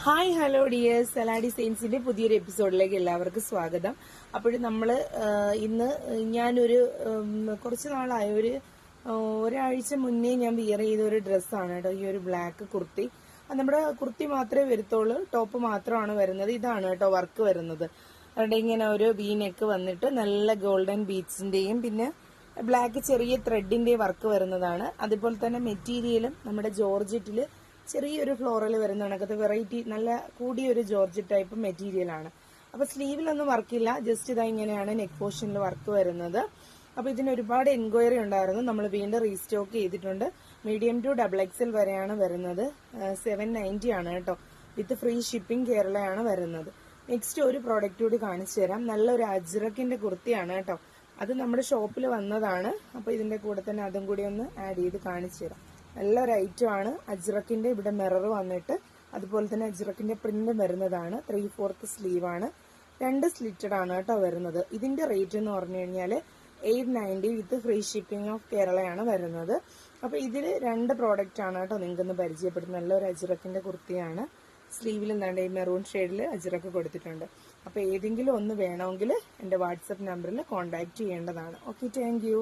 Hi hello dears, സലാഡി സയൻസിന്റെ പുതിയൊരു എപ്പിസോഡിലേക്ക് എല്ലാവർക്കും സ്വാഗതം. അപ്പോൾ നമ്മള് ഇന്ന് ഞാനൊരു കുറച്ച് നാളായ ഒരാഴ്ച മുന്നേ ഞാൻ വിയർ ചെയ്ത ഒരു ഡ്രസ്സാണ് കേട്ടോ, ഈ ഒരു ബ്ലാക്ക് കുർത്തി. നമ്മുടെ കുർത്തി മാത്രമേ വരുത്തുള്ളൂ, ടോപ്പ് മാത്രമാണ് വരുന്നത്. ഇതാണ് കേട്ടോ വർക്ക് വരുന്നത്. അവിടെ ഇങ്ങനെ ഒരു വി നെക്ക് വന്നിട്ട് നല്ല ഗോൾഡൻ ബീഡ്സിന്റെയും പിന്നെ ബ്ലാക്ക് ചെറിയ ത്രെഡിന്റെ വർക്ക് വരുന്നതാണ്. അതുപോലെ തന്നെ മെറ്റീരിയലും നമ്മുടെ ജോർജറ്റില് ചെറിയൊരു ഫ്ലോറൽ വരുന്ന കണക്കത്തെ വെറൈറ്റി നല്ല കൂടിയൊരു ജോർജറ്റ് ടൈപ്പ് മെറ്റീരിയൽ ആണ്. അപ്പൊ സ്ലീവിലൊന്നും വർക്കില്ല, ജസ്റ്റ് ഇതാ ഇങ്ങനെയാണ് നെക്ക് പോർഷനിൽ വർക്ക് വരുന്നത്. അപ്പൊ ഇതിന് ഒരുപാട് എൻക്വയറി ഉണ്ടായിരുന്നു, നമ്മൾ വീണ്ടും റീസ്റ്റോക്ക് ചെയ്തിട്ടുണ്ട്. മീഡിയം ടു XXL വരെയാണ് വരുന്നത്. 790 ആണ് കേട്ടോ, വിത്ത് ഫ്രീ ഷിപ്പിംഗ് കേരളയാണ് വരുന്നത്. നെക്സ്റ്റ് ഒരു പ്രോഡക്റ്റ് കൂടി കാണിച്ചു തരാം. നല്ലൊരു അജ്രക്കിന്റെ കുർത്തിയാണ് കേട്ടോ, അത് നമ്മുടെ ഷോപ്പിൽ വന്നതാണ്. അപ്പൊ ഇതിന്റെ കൂടെ തന്നെ അതും കൂടി ഒന്ന് ആഡ് ചെയ്ത് കാണിച്ചു തരാം. നല്ലൊരു ഐറ്റം ആണ്. അജ്രക്കിന്റെ ഇവിടെ മിറർ വന്നിട്ട് അതുപോലെ തന്നെ അജ്രക്കിന്റെ പ്രിന്റ് വരുന്നതാണ്. 3/4 സ്ലീവ് ആണ്, 2 സ്ലിറ്റഡ് ആണ് കേട്ടോ വരുന്നത്. ഇതിന്റെ റേറ്റ് എന്ന് പറഞ്ഞു കഴിഞ്ഞാൽ 890 വിത്ത് ഫ്രീ ഷിപ്പിംഗ് ഓഫ് കേരളയാണ് വരുന്നത്. അപ്പൊ ഇതിൽ 2 പ്രോഡക്റ്റ് ആണ് കേട്ടോ നിങ്ങൾക്കൊന്ന് പരിചയപ്പെടുന്നത്. നല്ലൊരു അജ്രക്കിന്റെ കുർത്തിയാണ്. സ്ലീവിൽ എന്താണ്ട് ഈ മെറൂൺ ഷെയ്ഡിൽ അജ്രക്ക് കൊടുത്തിട്ടുണ്ട്. അപ്പൊ ഏതെങ്കിലും ഒന്ന് വേണമെങ്കിൽ എന്റെ വാട്സപ്പ് നമ്പറിൽ കോൺടാക്ട് ചെയ്യേണ്ടതാണ്. Okay, thank you.